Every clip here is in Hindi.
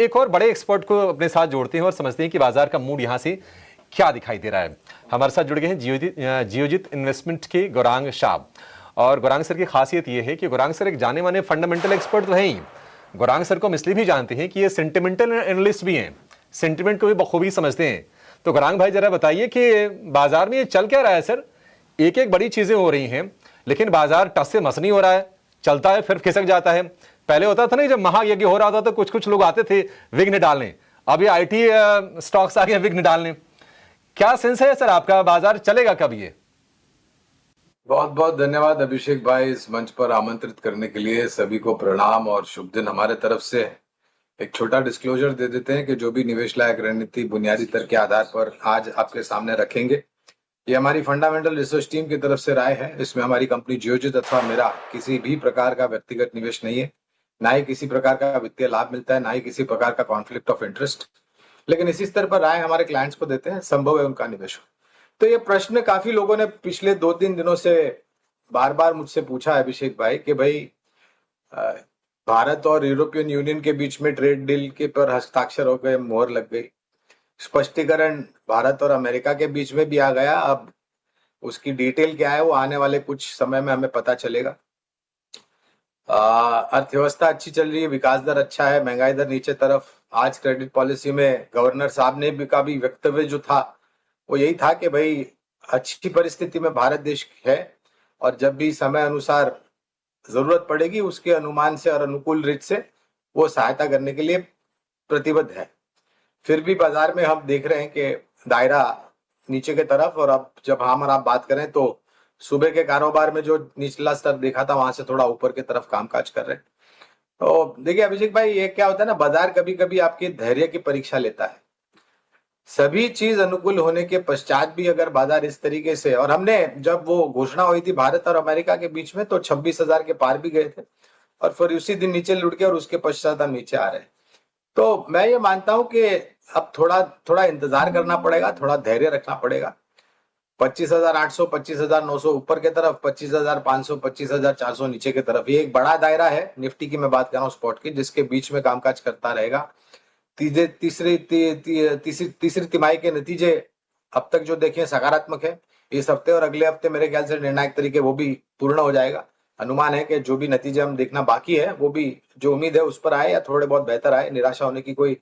एक और बड़े एक्सपर्ट को अपने साथ जोड़ते हैं और समझते हैं कि बाजार का मूड यहां से क्या दिखाई दे रहा है। हमारे साथ जुड़ गए हैं जियोजित इन्वेस्टमेंट के गौरांग साहब। और गौरांग सर की खासियत यह है कि गौरांग सर एक जाने माने फंडामेंटल एक्सपर्ट तो है ही। गौरांग सर को हम इसलिए भी जानते हैं कि ये सेंटिमेंटल एनालिस्ट भी हैं, सेंटिमेंट को भी बखूबी समझते हैं। तो गौरांग भाई जरा बताइए कि बाजार में ये चल क्या रहा है सर? एक एक बड़ी चीजें हो रही हैं लेकिन बाजार टस से मस नहीं हो रहा है, चलता है फिर खिसक जाता है। पहले होता था ना, जब महायज्ञ हो रहा था तो कुछ कुछ लोग आते थे विघ्न डालने, अब ये आईटी स्टॉक्स आ गए विघ्न डालने। क्या सेंस है सर आपका, बाजार चलेगा कब ये? बहुत बहुत धन्यवाद अभिषेक भाई, इस मंच पर आमंत्रित करने के लिए। सभी को प्रणाम और शुभ दिन हमारे तरफ से। एक छोटा डिस्क्लोजर दे देते हैं कि जो भी निवेश लायक रणनीति बुनियादी तर्क के आधार पर आज आपके सामने रखेंगे, ये हमारी फंडामेंटल रिसर्च टीम की तरफ से राय है। इसमें हमारी कंपनी जियोजित अथवा मेरा किसी भी प्रकार का व्यक्तिगत निवेश नहीं है, ना ही किसी प्रकार का वित्तीय लाभ मिलता है, ना ही किसी प्रकार का कॉन्फ्लिक्ट ऑफ इंटरेस्ट। लेकिन इसी स्तर पर राय हमारे क्लाइंट्स को देते हैं, संभव है उनका निवेश हो। तो ये प्रश्न काफी लोगों ने पिछले 2-3 दिनों से बार बार मुझसे पूछा है अभिषेक भाई कि भाई भारत और यूरोपियन यूनियन के बीच में ट्रेड डील के पर हस्ताक्षर हो गए, मोहर लग गई। स्पष्टीकरण भारत और अमेरिका के बीच में भी आ गया। अब उसकी डिटेल क्या है वो आने वाले कुछ समय में हमें पता चलेगा। अर्थव्यवस्था अच्छी चल रही है, विकास दर अच्छा है, महंगाई दर नीचे तरफ। आज क्रेडिट पॉलिसी में गवर्नर साहब ने भी का भी वक्तव्य जो था वो यही था कि भाई अच्छी परिस्थिति में भारत देश है और जब भी समय अनुसार जरूरत पड़ेगी उसके अनुमान से और अनुकूल रीत से वो सहायता करने के लिए प्रतिबद्ध है। फिर भी बाजार में हम देख रहे हैं कि दायरा नीचे के तरफ, और अब जब हम और आप बात करें तो सुबह के कारोबार में जो निचला स्तर देखा था वहां से थोड़ा ऊपर की तरफ कामकाज कर रहे हैं। तो देखिए अभिषेक भाई, ये क्या होता है ना, बाजार कभी कभी आपके धैर्य की परीक्षा लेता है। सभी चीज अनुकूल होने के पश्चात भी अगर बाजार इस तरीके से, और हमने जब वो घोषणा हुई थी भारत और अमेरिका के बीच में तो 26,000 के पार भी गए थे और फिर उसी दिन नीचे लुढ़के के और उसके पश्चात हम नीचे आ रहे हैं। तो मैं ये मानता हूं कि अब थोड़ा थोड़ा इंतजार करना पड़ेगा, थोड़ा धैर्य रखना पड़ेगा। 25,800, 25,900 ऊपर के तरफ, 25,500, 25,400 नीचे की तरफ, ये एक बड़ा दायरा है निफ्टी की मैं बात कर रहा हूँ स्पॉट की, जिसके बीच में कामकाज करता रहेगा। तीसरी तिमाही के नतीजे अब तक जो देखे सकारात्मक है। इस हफ्ते और अगले हफ्ते मेरे ख्याल से निर्णायक तरीके वो भी पूर्ण हो जाएगा। अनुमान है कि जो भी नतीजे हम देखना बाकी है वो भी जो उम्मीद है उस पर आए या थोड़े बहुत बेहतर आए। निराशा होने की कोई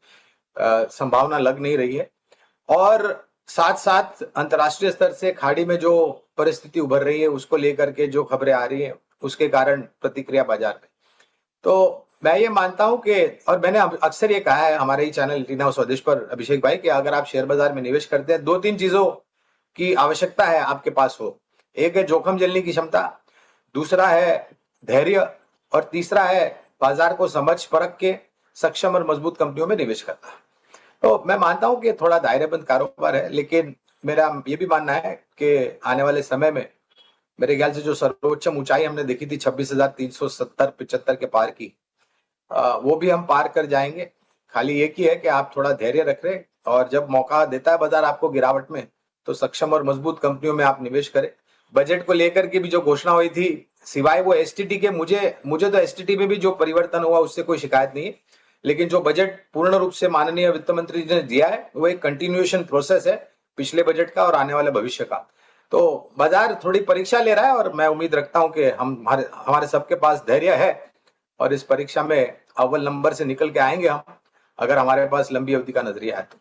संभावना लग नहीं रही है। और साथ साथ अंतर्राष्ट्रीय स्तर से खाड़ी में जो परिस्थिति उभर रही है उसको लेकर के जो खबरें आ रही है उसके कारण प्रतिक्रिया बाजार में। तो मैं ये मानता हूं कि, और मैंने अक्सर ये कहा है हमारे ही चैनल इंडियन हाउस स्वदेश पर अभिषेक भाई, कि अगर आप शेयर बाजार में निवेश करते हैं 2-3 चीजों की आवश्यकता है आपके पास हो। एक है जोखिम झेलने की क्षमता, दूसरा है धैर्य, और तीसरा है बाजार को समझ परख के सक्षम और मजबूत कंपनियों में निवेश करना। तो मैं मानता हूं कि थोड़ा दायरेबंद कारोबार है, लेकिन मेरा ये भी मानना है कि आने वाले समय में मेरे ख्याल से जो सर्वोच्च ऊंचाई हमने देखी थी 26,370-75 के पार की, वो भी हम पार कर जाएंगे। खाली एक ही है कि आप थोड़ा धैर्य रख रहे, और जब मौका देता है बाजार आपको गिरावट में तो सक्षम और मजबूत कंपनियों में आप निवेश करें। बजट को लेकर के भी जो घोषणा हुई थी, सिवाय वो एसटीटी के, मुझे तो एसटीटी में भी जो परिवर्तन हुआ उससे कोई शिकायत नहीं है, लेकिन जो बजट पूर्ण रूप से माननीय वित्त मंत्री ने दिया है वो एक कंटिन्यूएशन प्रोसेस है पिछले बजट का और आने वाले भविष्य का। तो बाजार थोड़ी परीक्षा ले रहा है और मैं उम्मीद रखता हूं कि हमारे सबके पास धैर्य है और इस परीक्षा में अव्वल नंबर से निकल के आएंगे हम, अगर हमारे पास लंबी अवधि का नजरिया है तो।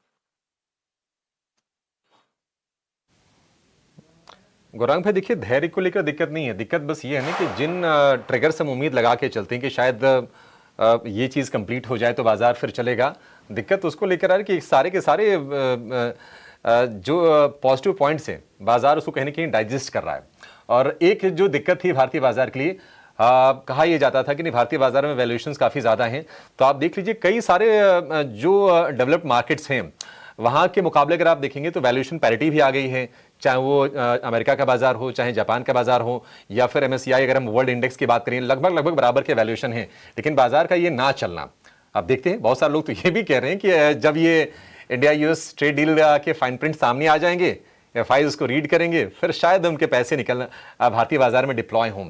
गौरांग भाई देखिए, धैर्य को लेकर दिक्कत नहीं है, दिक्कत बस ये है ना कि जिन ट्रिगर से हम उम्मीद लगा के चलते हैं कि शायद ये चीज़ कंप्लीट हो जाए तो बाजार फिर चलेगा, दिक्कत उसको लेकर आ रही है कि सारे के सारे जो पॉजिटिव पॉइंट्स हैं बाजार उसको कहीं ना कहीं डाइजेस्ट कर रहा है। और एक जो दिक्कत थी भारतीय बाजार के लिए, कहा यह जाता था कि नहीं भारतीय बाजार में वैल्यूएशंस काफ़ी ज़्यादा हैं, तो आप देख लीजिए कई सारे जो डेवलप्ड मार्केट्स हैं वहाँ के मुकाबले अगर आप देखेंगे तो वैल्यूएशन पैरिटी भी आ गई है, चाहे वो अमेरिका का बाजार हो, चाहे जापान का बाजार हो, या फिर एमएससीआई अगर हम वर्ल्ड इंडेक्स की बात करें, लगभग बराबर के वैल्यूएशन है। लेकिन बाजार का ये ना चलना, आप देखते हैं बहुत सारे लोग तो ये भी कह रहे हैं कि जब ये इंडिया यूएस ट्रेड डील के फाइन प्रिंट सामने आ जाएंगे, एफआई उसको रीड करेंगे, फिर शायद उनके पैसे निकल भारतीय बाजार में डिप्लॉय हों।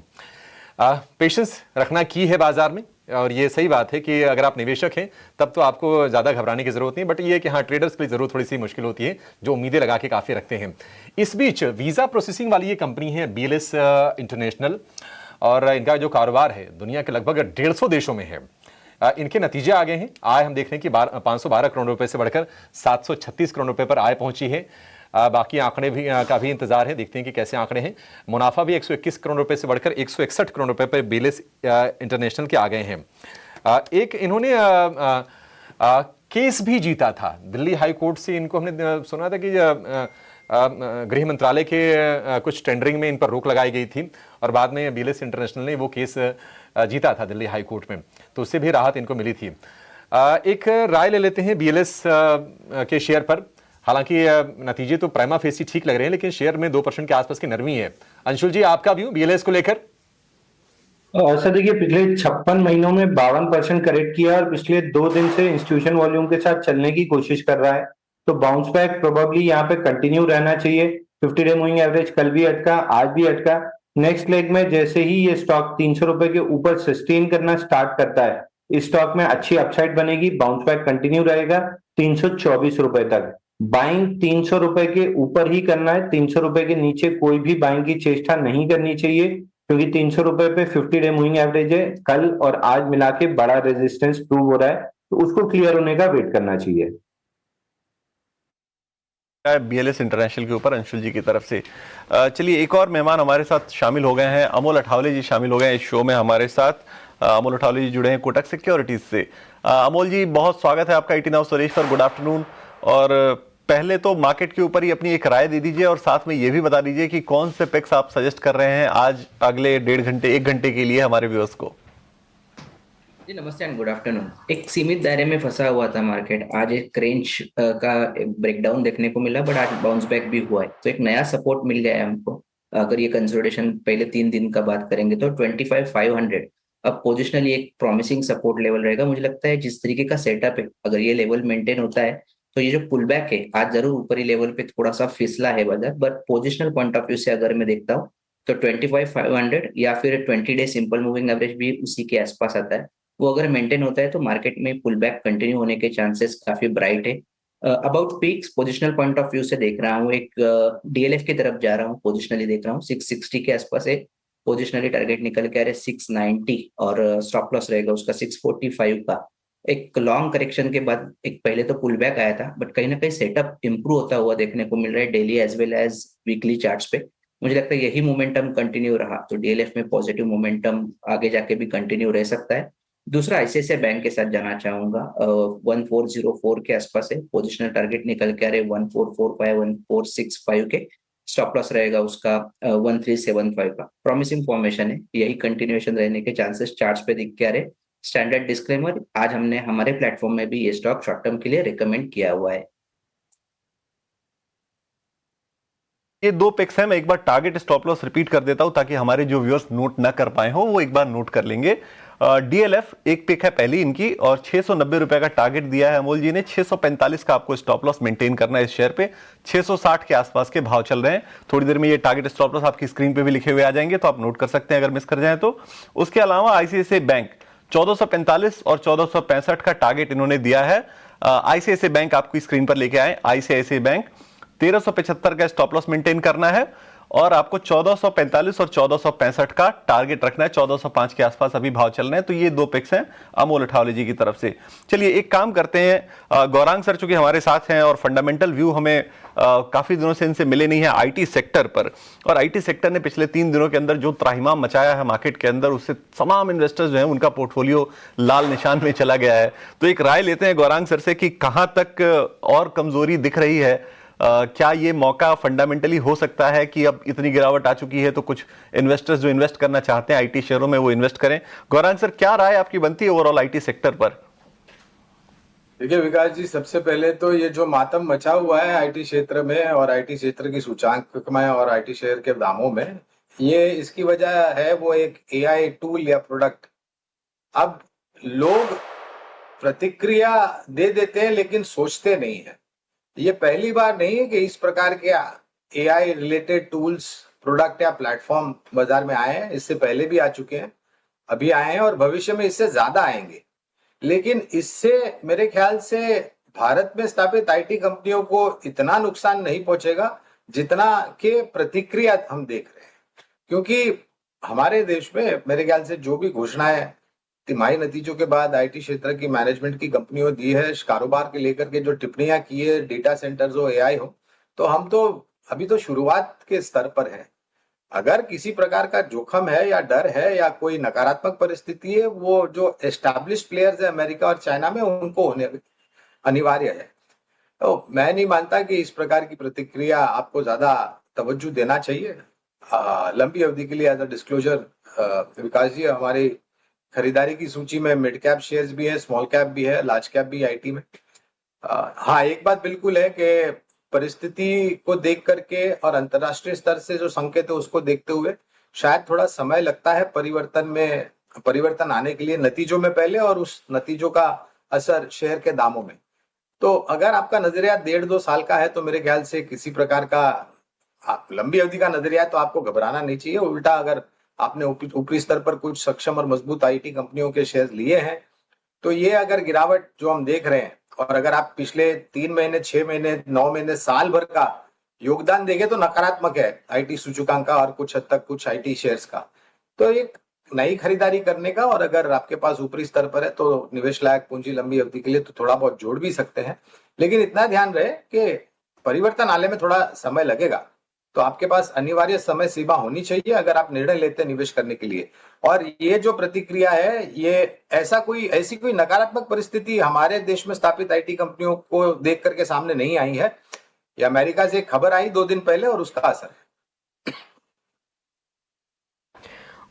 पेशेंस रखना की है बाजार में, और ये सही बात है कि अगर आप निवेशक हैं तब तो आपको ज़्यादा घबराने की ज़रूरत नहीं, बट ये कि हाँ, ट्रेडर्स के लिए ज़रूर थोड़ी सी मुश्किल होती है जो उम्मीदें लगा के काफ़ी रखते हैं। इस बीच वीज़ा प्रोसेसिंग वाली ये कंपनी है BLS इंटरनेशनल, और इनका जो कारोबार है दुनिया के लगभग 150 देशों में है। इनके नतीजे आ गए हैं। आय हम देख रहे हैं कि 512 करोड़ रुपए से बढ़कर 736 करोड़ रुपए पर आय पहुंची है। बाकी आंकड़े भी का भी इंतजार है, देखते हैं कि कैसे आंकड़े हैं। मुनाफा भी 121 करोड़ रुपए से बढ़कर 161 करोड़ रुपए पर BLS इंटरनेशनल के आ गए हैं। एक इन्होंने केस भी जीता था दिल्ली हाई कोर्ट से। इनको हमने सुना था कि गृह मंत्रालय के कुछ टेंडरिंग में इन पर रोक लगाई गई थी, और बाद में BLS इंटरनेशनल ने वो केस जीता था दिल्ली हाई कोर्ट में, तो उससे भी राहत इनको मिली थी। एक राय ले लेते हैं BLS के शेयर पर। हालांकि नतीजे तो प्राइमा फेसी ठीक लग रहे हैं, लेकिन शेयर में 2% के आसपास की नरमी है। अंशुल जी, आपका व्यू BLS को लेकर? सर देखिए, पिछले 56 महीनों में 52% करेक्ट किया और पिछले 2 दिन से इंस्टीट्यूशन वॉल्यूम के साथ चलने की कोशिश कर रहा है, तो बाउंस बैक प्रोबेबली यहाँ पे कंटिन्यू रहना चाहिए। 50 डे मूविंग एवरेज कल भी अटका, आज भी अटका। नेक्स्ट लेग में जैसे ही ये स्टॉक 300 रुपए के ऊपर सस्टेन करना स्टार्ट करता है, इस स्टॉक में अच्छी अपसाइड बनेगी, बाउंस बैक कंटिन्यू रहेगा 324 रुपए तक। बाइंग 300 रुपए के ऊपर ही करना है, 300 रुपए के नीचे कोई भी बाइंग की चेष्टा नहीं करनी चाहिए, क्योंकि 300 रुपए पे 50 डे मूविंग एवरेज है, कल और आज मिला के बड़ा रेजिस्टेंस प्रूव हो रहा है, तो उसको क्लियर होने का वेट करना चाहिए। BLS इंटरनेशनल के ऊपर अंशुल जी की तरफ से। चलिए, एक और मेहमान हमारे साथ शामिल हो गए हैं, अमोल अठावले जी शामिल हो गए हैं इस शो में हमारे साथ। अमोल अठावले जी जुड़े हैं कोटक सिक्योरिटीज से। अमोल जी, बहुत स्वागत है आपका 18 आवर्स स्वदेश पर। Good afternoon. और पहले तो मार्केट के ऊपर ही अपनी एक राय दे दीजिए, और साथ में ये भी बता दीजिए कि कौन से पिक्स आप सजेस्ट कर रहे हैं आज अगले 1.5 घंटे 1 घंटे के लिए हमारे व्यूअर्स को। जी नमस्ते एंड गुड आफ्टरनून। एक सीमित दायरे में फंसा हुआ था मार्केट, आज एक रेंज का ब्रेकडाउन देखने को मिला, बट आज बाउंस बैक भी हुआ है, तो एक नया सपोर्ट मिल गया है हमको। अगर ये कंसोलिडेशन पहले 3 दिन का बात करेंगे तो 25,500 अब पोजिशनली एक प्रॉमिसिंग सपोर्ट लेवल रहेगा। मुझे लगता है जिस तरीके का सेटअप है, अगर ये लेवल मेंटेन होता है तो ये जो पुल बैक है, आज जरूर ऊपरी लेवल पे थोड़ा सा फिसला है बाजार, but positional point of view से अगर मैं देखता हूँ तो 25,500 या फिर 20 डे सिंपल मूविंग एवरेज भी उसी के आसपास आता है। वो अगर मेंटेन होता है तो मार्केट में पुल बैक कंटिन्यू होने के चांसेस काफी ब्राइट है। About peaks positional point of view से देख रहा हूँ, एक DLF की तरफ जा रहा हूँ, पोजिशनली देख रहा हूँ 660 के आसपास है। पोजिशनली टारगेट निकल के आ रहे 690 और स्टॉप लॉस रहेगा उसका 645 का। एक लॉन्ग करेक्शन के बाद एक पहले तो पुल बैक आया था, बट कहीं ना कहीं सेटअप इंप्रूव होता हुआ देखने को मिल रहा है daily as well as weekly charts पे। मुझे लगता है यही मोमेंटम कंटिन्यू रहा तो DLF में पॉजिटिव मोमेंटम आगे जाके भी कंटिन्यू रह सकता है। दूसरा ICICI बैंक के साथ जाना चाहूंगा, 1404 के आसपास है, पोजिशनल टारगेट निकल के आ रहे 1445 1465 के। स्टॉप लॉस रहेगा उसका 1375 का। प्रॉमिसिंग फॉर्मेशन है, यही कंटिन्यूएशन रहने के चांसेस चार्ट्स पे दिख के आ रहे। स्टैंडर्ड डिस्क्लेमर, आज हमने हमारे प्लेटफॉर्म में भी ये स्टॉक शॉर्ट टर्म के लिए रिकमेंड किया हुआ है। ये 2 पिक्स हैं, मैं एक बार टारगेट स्टॉप लॉस रिपीट कर देता हूं ताकि हमारे जो व्यूअर्स नोट ना कर पाए हो वो एक बार नोट कर लेंगे। DLF एक पिक है पहली इनकी, और 690 रुपए का टारगेट दिया है अमोल जी ने। 645 का आपको स्टॉप लॉस मेंटेन करना है इस शेयर पे। 660 के आसपास के भाव चल रहे हैं। थोड़ी देर में ये टारगेट स्टॉप लॉस आपकी स्क्रीन पे भी लिखे हुए आ जाएंगे, तो आप नोट कर सकते हैं अगर मिस कर जाए तो। उसके अलावा ICICI बैंक 1445 और 1465 का टारगेट इन्होंने दिया है। ICICI बैंक आपकी स्क्रीन पर लेके आए। ICICI बैंक 1375 का स्टॉप लॉस मेंटेन करना है, और आपको 1445 और 1465 का टारगेट रखना है। 1405 के आसपास अभी भाव चल रहे हैं। तो ये 2 पिक्स हैं अमोल अठावले जी की तरफ से। चलिए, एक काम करते हैं, गौरांग सर चूंकि हमारे साथ हैं और फंडामेंटल व्यू हमें काफी दिनों से इनसे मिले नहीं है IT सेक्टर पर, और IT सेक्टर ने पिछले 3 दिनों के अंदर जो त्राहिमाम मचाया है मार्केट के अंदर, उससे तमाम इन्वेस्टर्स जो हैं उनका पोर्टफोलियो लाल निशान में चला गया है। तो एक राय लेते हैं गौरांग सर से कि कहां तक और कमजोरी दिख रही है। क्या ये मौका फंडामेंटली हो सकता है कि अब इतनी गिरावट आ चुकी है तो कुछ इन्वेस्टर्स जो इन्वेस्ट करना चाहते हैं IT शेयरों में वो इन्वेस्ट करें? गौरांग सर, क्या राय आपकी बनती है ओवरऑल IT सेक्टर पर? देखिए विकास जी, सबसे पहले तो ये जो मातम मचा हुआ है IT क्षेत्र में और IT क्षेत्र की सूचांक में और IT शेयर के दामों में, ये इसकी वजह है वो एक AI टूल या प्रोडक्ट। अब लोग प्रतिक्रिया दे देते हैं लेकिन सोचते नहीं है। ये पहली बार नहीं है कि इस प्रकार के AI रिलेटेड टूल्स, प्रोडक्ट या प्लेटफॉर्म बाजार में आए हैं, इससे पहले भी आ चुके हैं। अभी आए हैं और भविष्य में इससे ज्यादा आएंगे। लेकिन इससे मेरे ख्याल से भारत में स्थापित आईटी कंपनियों को इतना नुकसान नहीं पहुंचेगा जितना कि प्रतिक्रिया हम देख रहे हैं। क्योंकि हमारे देश में मेरे ख्याल से जो भी घोषणाएं तिमाही नतीजों के बाद आईटी क्षेत्र की मैनेजमेंट की कंपनियों दी है, कारोबार के लेकर के जो टिप्पणियां की है, डेटा सेंटर्स हो, एआई हो, तो हम तो अभी तो शुरुआत के स्तर पर है। अगर किसी प्रकार का जोखिम है या डर है या कोई नकारात्मक परिस्थिति है, वो जो एस्टैब्लिश्ड प्लेयर्स है अमेरिका और चाइना में, उनको होने अनिवार्य है। तो मैं नहीं मानता कि इस प्रकार की प्रतिक्रिया आपको ज्यादा तवज्जो देना चाहिए। लंबी अवधि के लिए एज अ डिस्क्लोजर, विकास जी, हमारी खरीदारी की सूची में मिड कैप शेयर्स भी है, स्मॉल कैप भी है, लार्ज कैप भी आईटी में। हाँ, एक बात बिल्कुल है कि परिस्थिति को देख करके और अंतर्राष्ट्रीय स्तर से जो संकेत है उसको देखते हुए शायद थोड़ा समय लगता है परिवर्तन आने के लिए नतीजों में पहले, और उस नतीजों का असर शेयर के दामों में। तो अगर आपका नजरिया 1.5-2 साल का है तो मेरे ख्याल से किसी प्रकार का लंबी अवधि का नजरिया है तो आपको घबराना नहीं चाहिए। उल्टा अगर आपने ऊपरी स्तर पर कुछ सक्षम और मजबूत आईटी कंपनियों के शेयर लिए हैं तो ये अगर गिरावट जो हम देख रहे हैं, और अगर आप पिछले 3 महीने, 6 महीने, 9 महीने, साल भर का योगदान देंगे तो नकारात्मक है आईटी सूचकांक का और कुछ हद तक कुछ आईटी शेयर्स का। तो एक नई खरीदारी करने का, और अगर आपके पास ऊपरी स्तर पर है तो निवेश लायक पूंजी लंबी अवधि के लिए तो थोड़ा बहुत जोड़ भी सकते हैं। लेकिन इतना ध्यान रहे कि परिवर्तन आने में थोड़ा समय लगेगा, तो आपके पास अनिवार्य समय सीमा होनी चाहिए अगर आप निर्णय लेते हैं निवेश करने के लिए। और ये जो प्रतिक्रिया है, ये ऐसी कोई नकारात्मक परिस्थिति हमारे देश में स्थापित आईटी कंपनियों को देख करके सामने नहीं आई है। ये अमेरिका से खबर आई 2 दिन पहले और उसका असर है।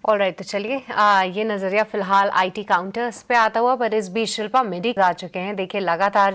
ऑलराइट, तो चलिए ये नजरिया फिलहाल आईटी काउंटर्स पे आता हुआ, पर इस बीच शिल्पा मिडी आ चुके हैं। देखिए लगातार